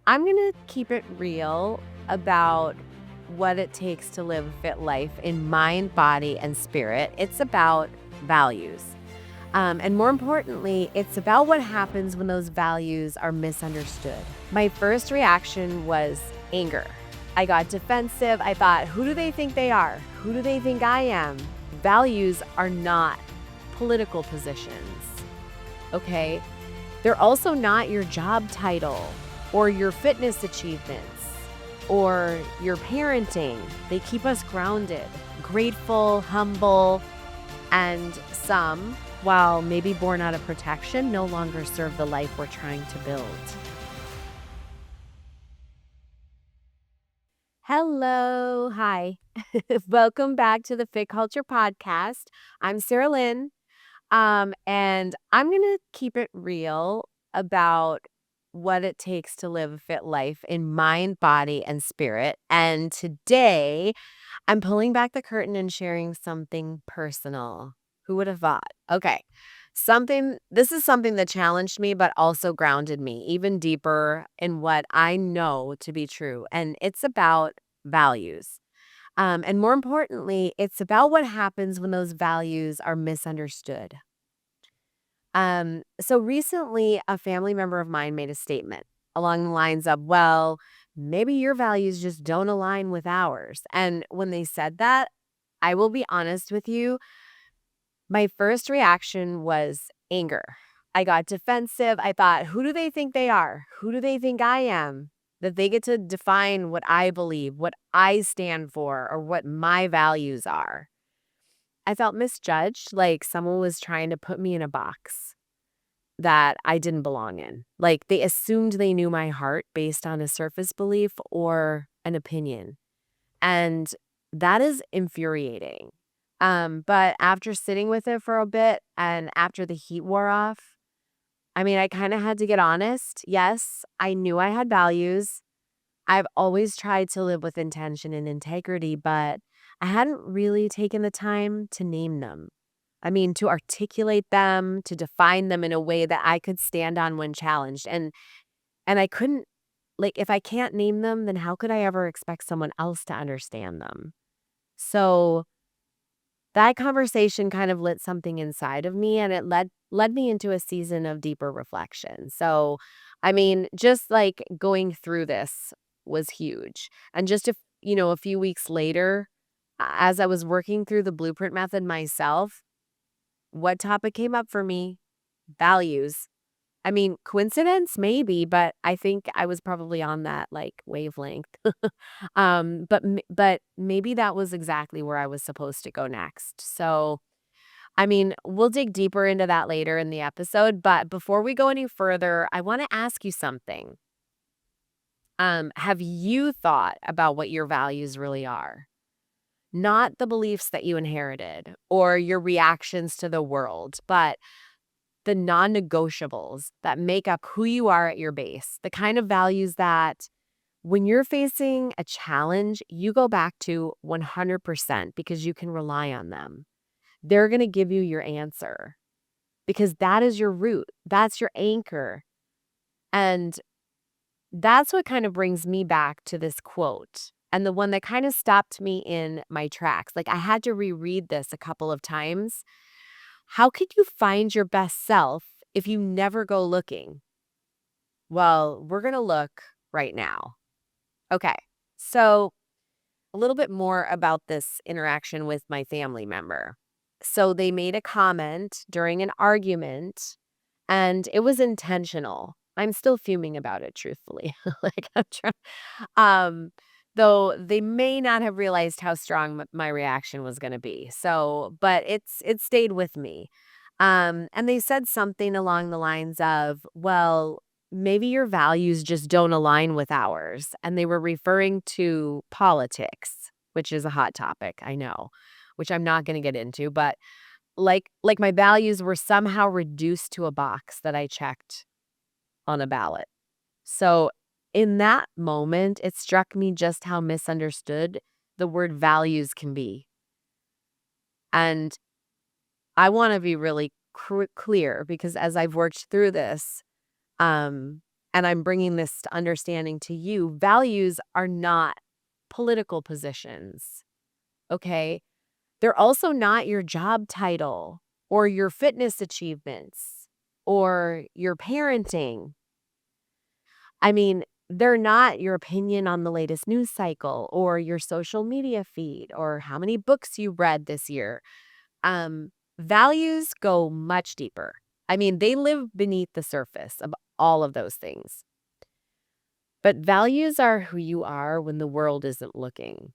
I'm going to keep it real about what it takes to live a fit life in mind, body, and spirit. It's about values. And more importantly, it's about what happens when those values are misunderstood. My first reaction was anger. I got defensive. I thought, who do they think they are? Who do they think I am? Values are not political positions, okay? They're also not your job title or your fitness achievements or your parenting. They keep us grounded, grateful, humble, and some, while maybe born out of protection, no longer serve the life we're trying to build. Hello. Hi. Welcome back to the Fit Culture Podcast. I'm Sarah Lynn. And I'm going to keep it real about what it takes to live a fit life in mind, body, and spirit. And today, I'm pulling back the curtain and sharing something personal. Who would have thought? Okay. This is something that challenged me, but also grounded me even deeper in what I know to be true. And it's about values. And more importantly, it's about what happens when those values are misunderstood. So recently, a family member of mine made a statement along the lines of, well, maybe your values just don't align with ours. And when they said that, I will be honest with you, my first reaction was anger. I got defensive. I thought, who do they think they are? Who do they think I am? That they get to define what I believe, what I stand for, or what my values are. I felt misjudged, like someone was trying to put me in a box that I didn't belong in. Like they assumed they knew my heart based on a surface belief or an opinion. And that is infuriating. But after sitting with it for a bit and after the heat wore off, I mean, I kind of had to get honest. Yes, I knew I had values. I've always tried to live with intention and integrity, but I hadn't really taken the time to name them. I mean, to articulate them, to define them in a way that I could stand on when challenged. And I couldn't, like, if I can't name them, then how could I ever expect someone else to understand them? So that conversation kind of lit something inside of me, and it led me into a season of deeper reflection. So, I mean, just like going through this was huge. And just a few weeks later, as I was working through the blueprint method myself, what topic came up for me? Values. I mean, coincidence maybe, but I think I was probably on that like wavelength. But maybe that was exactly where I was supposed to go next. So, I mean, we'll dig deeper into that later in the episode, but before we go any further, I want to ask you something. Have you thought about what your values really are? Not the beliefs that you inherited or your reactions to the world, but the non-negotiables that make up who you are at your base, the kind of values that when you're facing a challenge, you go back to 100% because you can rely on them. They're going to give you your answer because that is your root. That's your anchor. And that's what kind of brings me back to this quote and the one that kind of stopped me in my tracks. Like I had to reread this a couple of times. How could you find your best self if you never go looking? Well, we're going to look right now. Okay. So, a little bit more about this interaction with my family member. So, they made a comment during an argument and it was intentional. I'm still fuming about it, truthfully. like I'm trying, um, though they may not have realized how strong my reaction was going to be. So, but it stayed with me. And they said something along the lines of, "Well, maybe your values just don't align with ours." And they were referring to politics, which is a hot topic, I know, which I'm not going to get into, but like my values were somehow reduced to a box that I checked on a ballot. So in that moment, it struck me just how misunderstood the word values can be. And I want to be really clear because as I've worked through this, um, and I'm bringing this understanding to you, values are not political positions, okay? They're also not your job title or your fitness achievements or your parenting. I mean, they're not your opinion on the latest news cycle or your social media feed or how many books you read this year. Values go much deeper. I mean, they live beneath the surface of all of those things. But values are who you are when the world isn't looking.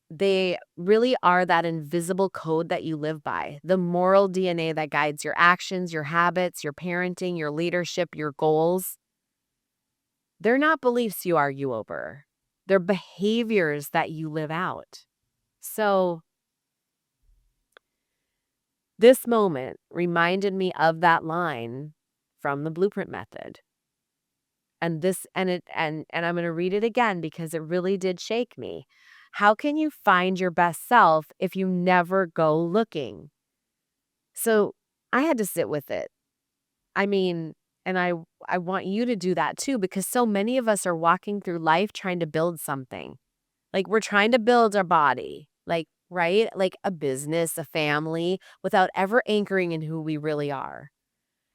They really are that invisible code that you live by, the moral DNA that guides your actions, your habits, your parenting, your leadership, your goals. They're not beliefs you argue over, they're behaviors that you live out. So, this moment reminded me of that line from the blueprint method. And this and it and I'm going to read it again because it really did shake me. How can you find your best self if you never go looking? So, I had to sit with it. I mean, and I want you to do that too because so many of us are walking through life trying to build something. Like we're trying to build our body, like right? Like a business, a family without ever anchoring in who we really are.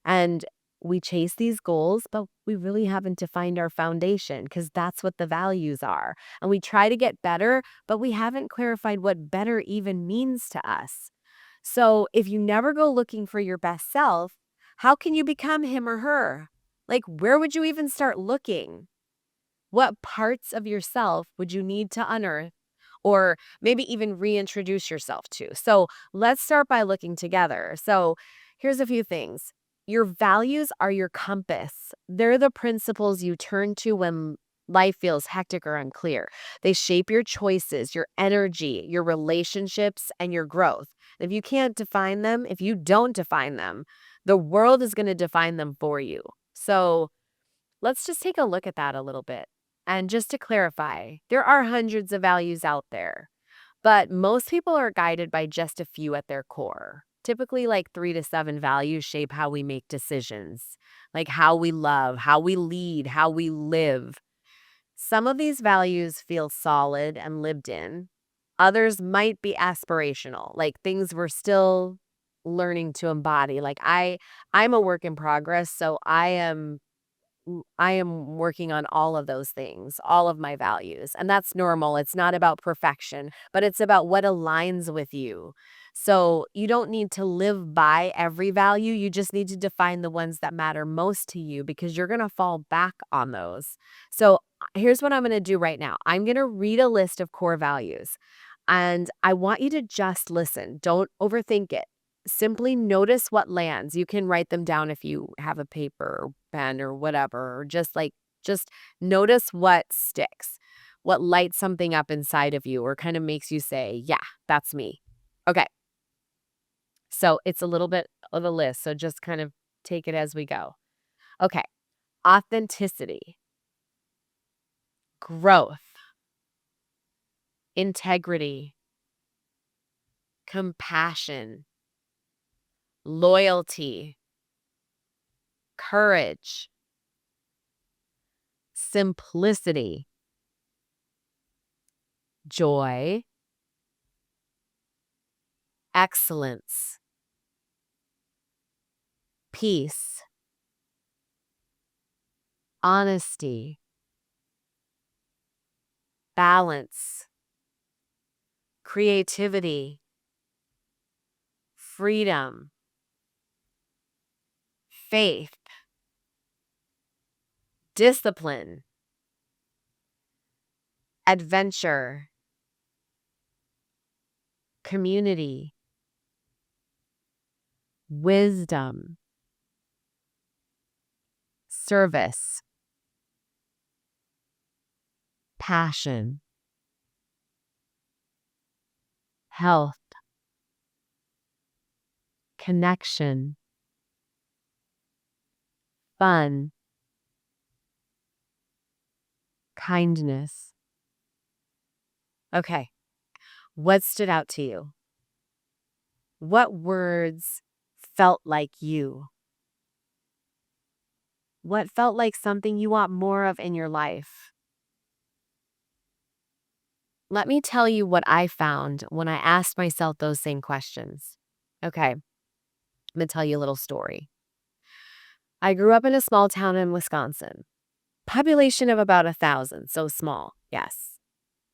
And we chase these goals, but we really haven't defined our foundation because that's what the values are. And we try to get better, but we haven't clarified what better even means to us. So if you never go looking for your best self, how can you become him or her? Like, where would you even start looking? What parts of yourself would you need to unearth or maybe even reintroduce yourself to? So let's start by looking together. So here's a few things. Your values are your compass. They're the principles you turn to when life feels hectic or unclear. They shape your choices, your energy, your relationships, and your growth. If you can't define them, if you don't define them, the world is going to define them for you. So let's just take a look at that a little bit. And just to clarify, there are hundreds of values out there, but most people are guided by just a few at their core. Typically, like 3 to 7 values shape how we make decisions, like how we love, how we lead, how we live. Some of these values feel solid and lived in. Others might be aspirational, like things we're still learning to embody. I'm a work in progress, so I am working on all of those things, all of my values, and that's normal. It's not about perfection, but it's about what aligns with you. So you don't need to live by every value. You just need to define the ones that matter most to you because you're going to fall back on those. So here's what I'm going to do right now. I'm going to read a list of core values and I want you to just listen. Don't overthink it. Simply notice what lands. You can write them down if you have a paper or pen or whatever, or just notice what sticks, what lights something up inside of you or kind of makes you say, "Yeah, that's me." Okay. So, it's a little bit of a list, so just kind of take it as we go. Okay. Authenticity, growth, integrity, compassion, loyalty, courage, simplicity, joy, excellence, peace, honesty, balance, creativity, freedom, faith, discipline, adventure, community, wisdom, service, passion, health, connection, fun, kindness. Okay, what stood out to you? What words felt like you? What felt like something you want more of in your life? Let me tell you what I found when I asked myself those same questions. Okay, I'm gonna tell you a little story. I grew up in a small town in Wisconsin. Population of about 1,000, so small, yes.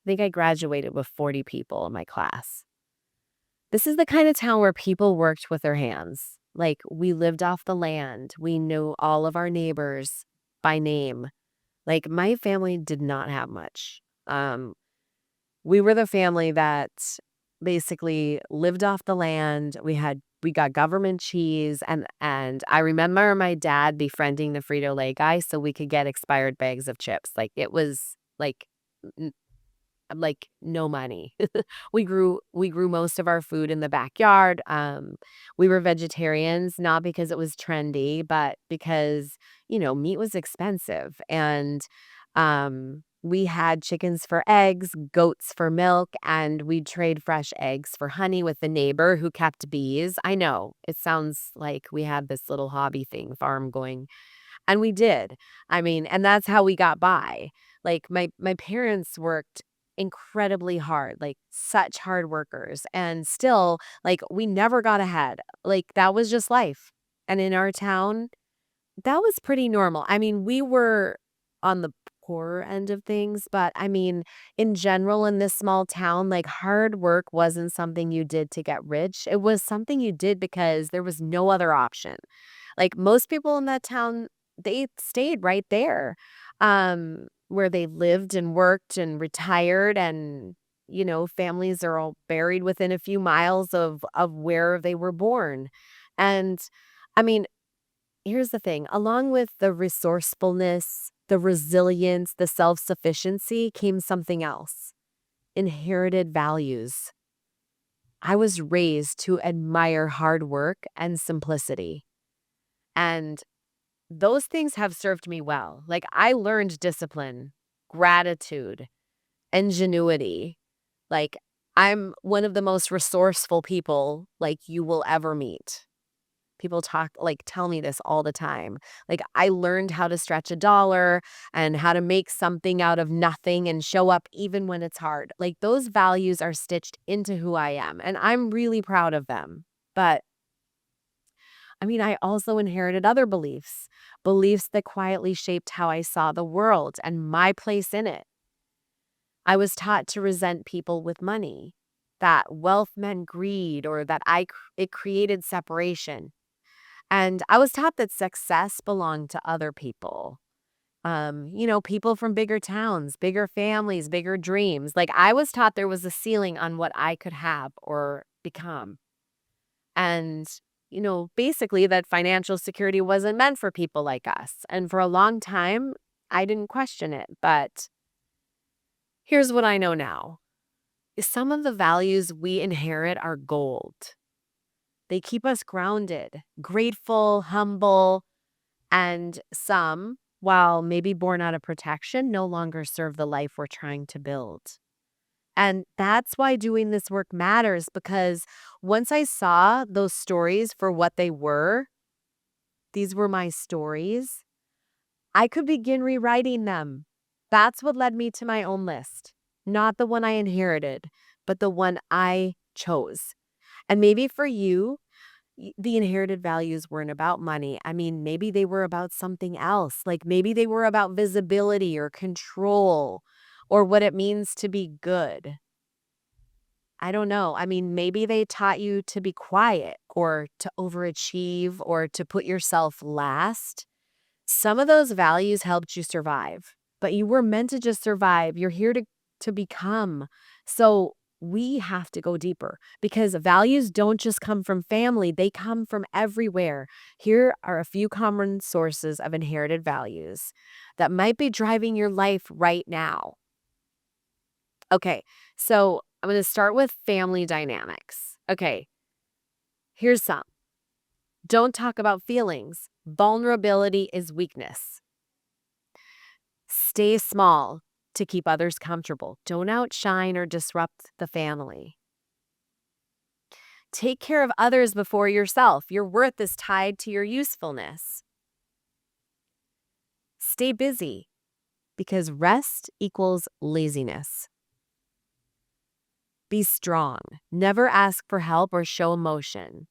I think I graduated with 40 people in my class. This is the kind of town where people worked with their hands. Like, we lived off the land. We knew all of our neighbors by name. Like, my family did not have much. Um, we were the family that basically lived off the land. We got government cheese, and I remember my dad befriending the Frito-Lay guy so we could get expired bags of chips. Like, it was like no money. We grew most of our food in the backyard. We were vegetarians, not because it was trendy, but because, meat was expensive. And we had chickens for eggs, goats for milk, and we'd trade fresh eggs for honey with the neighbor who kept bees. I know it sounds like we had this little hobby thing, farm going, and we did. I mean, and that's how we got by. Like, my parents worked incredibly hard, like such hard workers, and still, like, we never got ahead. Like, that was just life. And in our town, that was pretty normal. I mean, we were on the poorer end of things, but I mean, in general, in this small town, like, hard work wasn't something you did to get rich. It was something you did because there was no other option. Like, most people in that town, they stayed right there, where they lived and worked and retired, and, families are all buried within a few miles of where they were born. And, I mean, here's the thing, along with the resourcefulness, the resilience, the self-sufficiency came something else: inherited values. I was raised to admire hard work and simplicity. And those things have served me well. Like, I learned discipline, gratitude, ingenuity. Like, I'm one of the most resourceful people, like, you will ever meet. People tell me this all the time. Like, I learned how to stretch a dollar and how to make something out of nothing and show up even when it's hard. Like, those values are stitched into who I am, and I'm really proud of them. But I mean, I also inherited other beliefs, beliefs that quietly shaped how I saw the world and my place in it. I was taught to resent people with money, that wealth meant greed, or that it created separation. And I was taught that success belonged to other people. People from bigger towns, bigger families, bigger dreams. Like, I was taught there was a ceiling on what I could have or become. And, basically that financial security wasn't meant for people like us. And for a long time, I didn't question it. But here's what I know now: some of the values we inherit are gold. They keep us grounded, grateful, humble, and some, while maybe born out of protection, no longer serve the life we're trying to build. And that's why doing this work matters, because once I saw those stories for what they were, these were my stories, I could begin rewriting them. That's what led me to my own list. Not the one I inherited, but the one I chose. And maybe for you, the inherited values weren't about money. I mean, maybe they were about something else. Like, maybe they were about visibility or control or what it means to be good. I don't know. I mean, maybe they taught you to be quiet or to overachieve or to put yourself last. Some of those values helped you survive, but you were meant to just survive. You're here to become. So we have to go deeper, because values don't just come from family, they come from everywhere. Here are a few common sources of inherited values that might be driving your life right now. Okay, so I'm going to start with family dynamics. Okay, here's some. Don't talk about feelings. Vulnerability is weakness. Stay small to keep others comfortable. Don't outshine or disrupt the family. Take care of others before yourself. Your worth is tied to your usefulness. Stay busy because rest equals laziness. Be strong. Never ask for help or show emotion.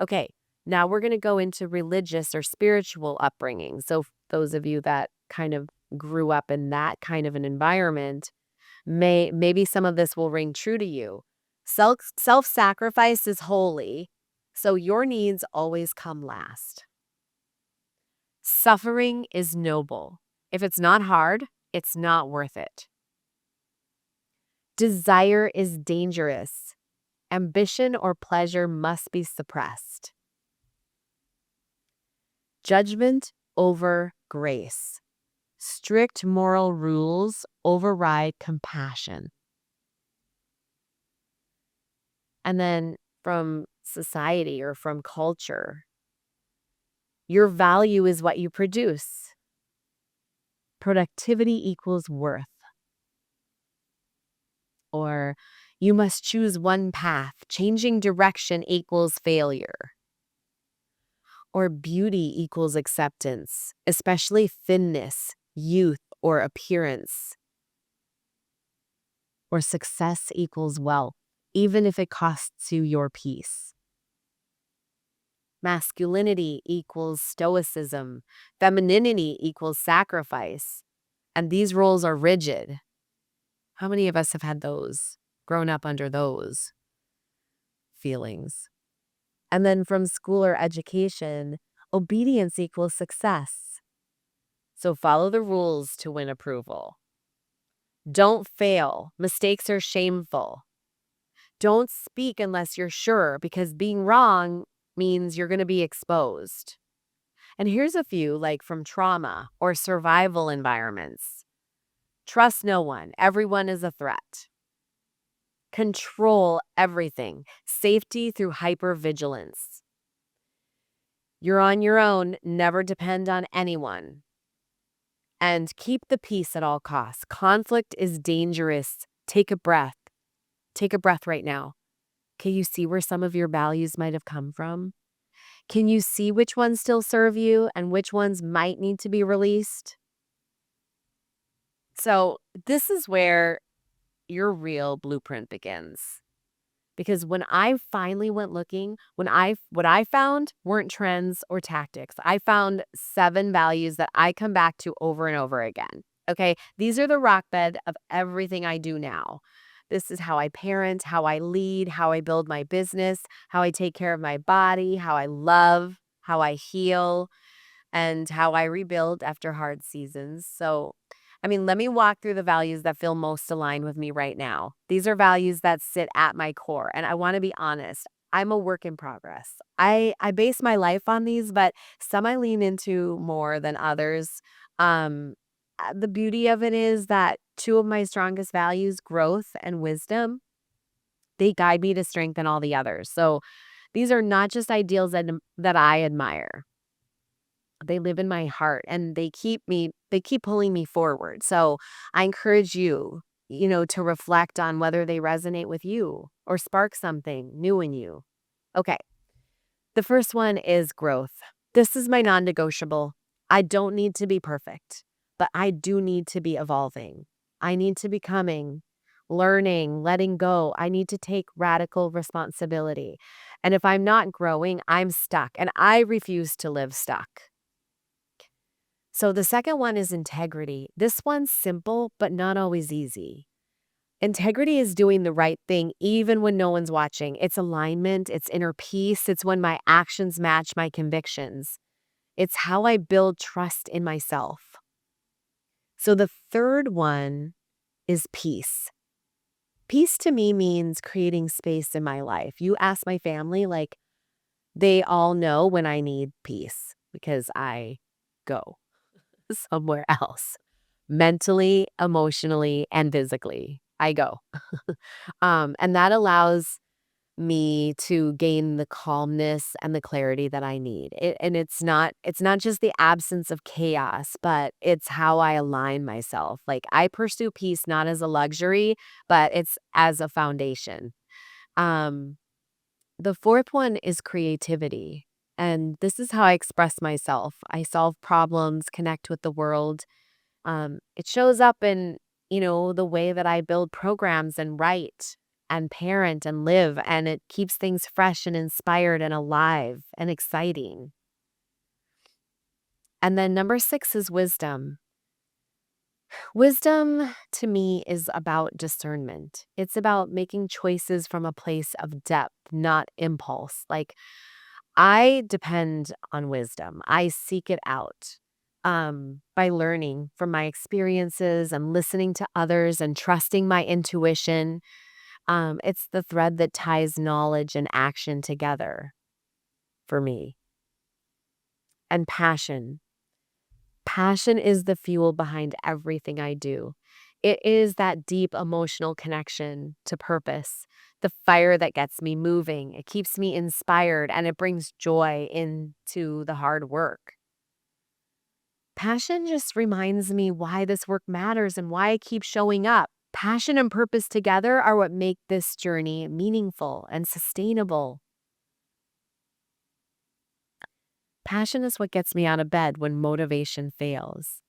Okay, now we're going to go into religious or spiritual upbringing. So, those of you that kind of grew up in that kind of an environment, maybe some of this will ring true to you. Self-sacrifice is holy, so your needs always come last. Suffering is noble. If it's not hard, it's not worth it. Desire is dangerous. Ambition or pleasure must be suppressed. Judgment over grace. Strict moral rules override compassion. And then from society or from culture, your value is what you produce. Productivity equals worth. Or you must choose one path. Changing direction equals failure. Or beauty equals acceptance, especially thinness, youth, or appearance. Or success equals wealth, even if it costs you your peace. Masculinity equals stoicism. Femininity equals sacrifice. And these roles are rigid. How many of us have had those, grown up under those feelings? And then from school or education, obedience equals success. So follow the rules to win approval. Don't fail. Mistakes are shameful. Don't speak unless you're sure, because being wrong means you're going to be exposed. And here's a few, like from trauma or survival environments. Trust no one. Everyone is a threat. Control everything. Safety through hypervigilance. You're on your own. Never depend on anyone. And keep the peace at all costs. Conflict is dangerous. Take a breath. Take a breath right now. Can you see where some of your values might have come from? Can you see which ones still serve you and which ones might need to be released? So this is where your real blueprint begins. Because when I finally went looking, what I found weren't trends or tactics. I found 7 values that I come back to over and over again. Okay, these are the rock bed of everything I do now. This is how I parent, how I lead, how I build my business, how I take care of my body, how I love, how I heal, and how I rebuild after hard seasons. So, let me walk through the values that feel most aligned with me right now. These are values that sit at my core. And I want to be honest, I'm a work in progress. I base my life on these, but some I lean into more than others. The beauty of it is that 2 of my strongest values, growth and wisdom, they guide me to strengthen all the others. So these are not just ideals that I admire. They live in my heart and they keep pulling me forward. So I encourage you, to reflect on whether they resonate with you or spark something new in you. Okay. The first one is growth. This is my non-negotiable. I don't need to be perfect, but I do need to be evolving. I need to be becoming, learning, letting go. I need to take radical responsibility. And if I'm not growing, I'm stuck, and I refuse to live stuck. So the second one is integrity. This one's simple, but not always easy. Integrity is doing the right thing even when no one's watching. It's alignment, it's inner peace, it's when my actions match my convictions. It's how I build trust in myself. So the third one is peace. Peace to me means creating space in my life. You ask my family, they all know when I need peace because I go somewhere else. Mentally, emotionally, and physically, I go. And that allows me to gain the calmness and the clarity that I need. And it's not just the absence of chaos, but it's how I align myself. Like I pursue peace not as a luxury, but it's as a foundation. Um, the fourth one is creativity. And this is how I express myself. I solve problems, connect with the world. It shows up in, the way that I build programs and write and parent and live, and it keeps things fresh and inspired and alive and exciting. And then number 6 is wisdom. Wisdom to me is about discernment. It's about making choices from a place of depth, not impulse. Like I depend on wisdom. I seek it out by learning from my experiences and listening to others and trusting my intuition. It's the thread that ties knowledge and action together for me. And passion. Passion is the fuel behind everything I do. It is that deep emotional connection to purpose, the fire that gets me moving. It keeps me inspired and it brings joy into the hard work. Passion just reminds me why this work matters and why I keep showing up. Passion and purpose together are what make this journey meaningful and sustainable. Passion is what gets me out of bed when motivation fails.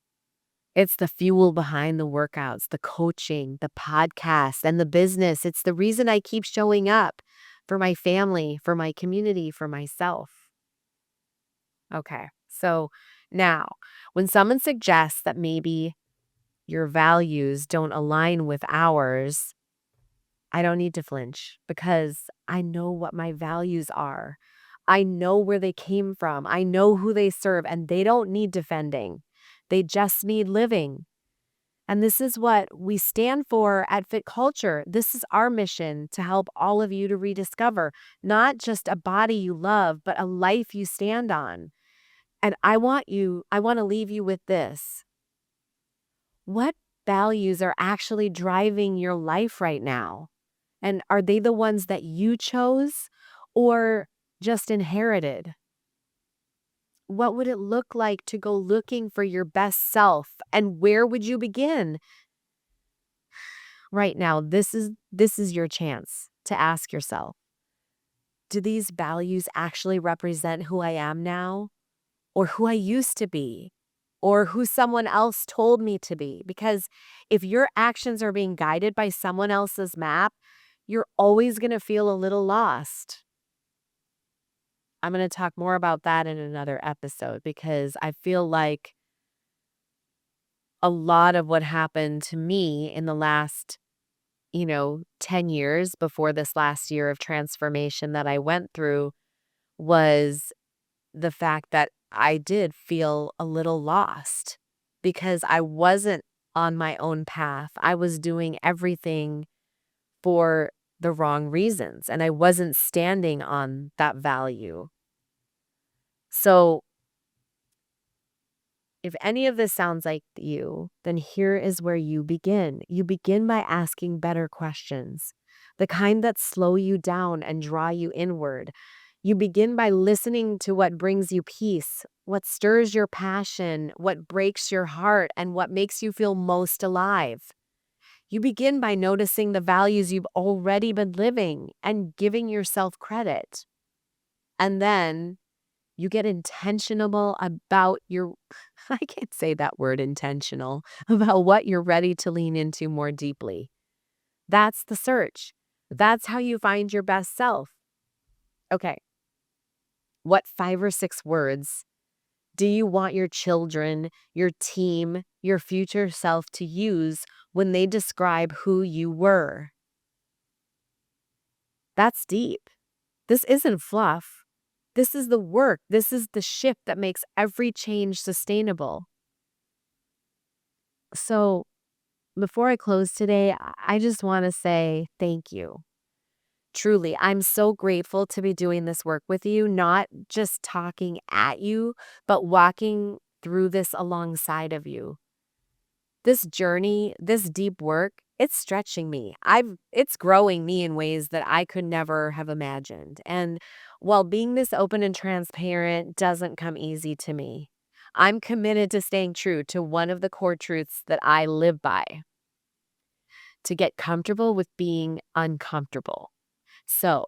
It's the fuel behind the workouts, the coaching, the podcast, and the business. It's the reason I keep showing up for my family, for my community, for myself. Okay, so now when someone suggests that maybe your values don't align with ours, I don't need to flinch because I know what my values are. I know where they came from. I know who they serve, and they don't need defending. They just need living. And this is what we stand for at Fit Culture. This is our mission to help all of you to rediscover not just a body you love, but a life you stand on. And I want to leave you with this. What values are actually driving your life right now? And are they the ones that you chose or just inherited? What would it look like to go looking for your best self? And where would you begin? Right now, this is your chance to ask yourself, do these values actually represent who I am now or who I used to be or who someone else told me to be? Because if your actions are being guided by someone else's map, you're always going to feel a little lost. I'm going to talk more about that in another episode because I feel like a lot of what happened to me in the last 10 years before this last year of transformation that I went through was the fact that I did feel a little lost because I wasn't on my own path. I was doing everything for the wrong reasons and I wasn't standing on that value. So, if any of this sounds like you, then here is where you begin. You begin by asking better questions, the kind that slow you down and draw you inward. You begin by listening to what brings you peace, what stirs your passion, what breaks your heart, and what makes you feel most alive. You begin by noticing the values you've already been living and giving yourself credit. And then you get intentional about your I can't say that word intentional, about what you're ready to lean into more deeply. That's the search. That's how you find your best self. Okay, what 5 or 6 words do you want your children, your team, your future self to use when they describe who you were? That's deep. This isn't fluff. This is the work. This is the shift that makes every change sustainable. So, before I close today, I just want to say thank you. Truly, I'm so grateful to be doing this work with you, not just talking at you, but walking through this alongside of you. This journey, this deep work, it's stretching me. It's growing me in ways that I could never have imagined. And while being this open and transparent doesn't come easy to me, I'm committed to staying true to one of the core truths that I live by, to get comfortable with being uncomfortable. So,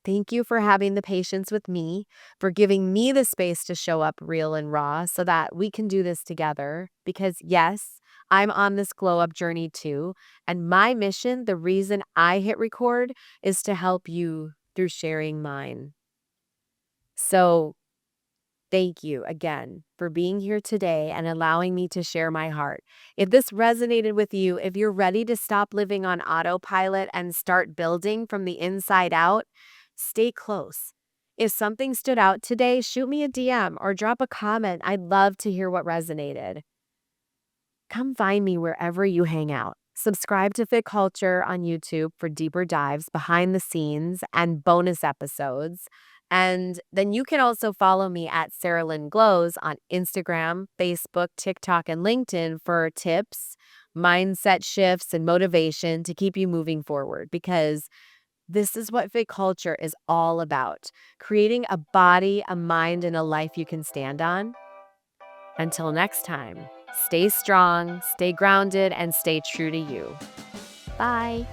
Thank you for having the patience with me, for giving me the space to show up real and raw so that we can do this together. Because, yes, I'm on this glow up journey too. And my mission, the reason I hit record, is to help you through sharing mine. So, thank you again for being here today and allowing me to share my heart. If this resonated with you, if you're ready to stop living on autopilot and start building from the inside out, stay close. If something stood out today, shoot me a DM or drop a comment. I'd love to hear what resonated. Come find me wherever you hang out. Subscribe to Fit Culture on YouTube for deeper dives, behind the scenes, and bonus episodes. And then you can also follow me at Sarah Lynn Glows on Instagram, Facebook, TikTok, and LinkedIn for tips, mindset shifts, and motivation to keep you moving forward because this is what Fit Culture is all about, creating a body, a mind, and a life you can stand on. Until next time, stay strong, stay grounded, and stay true to you. Bye.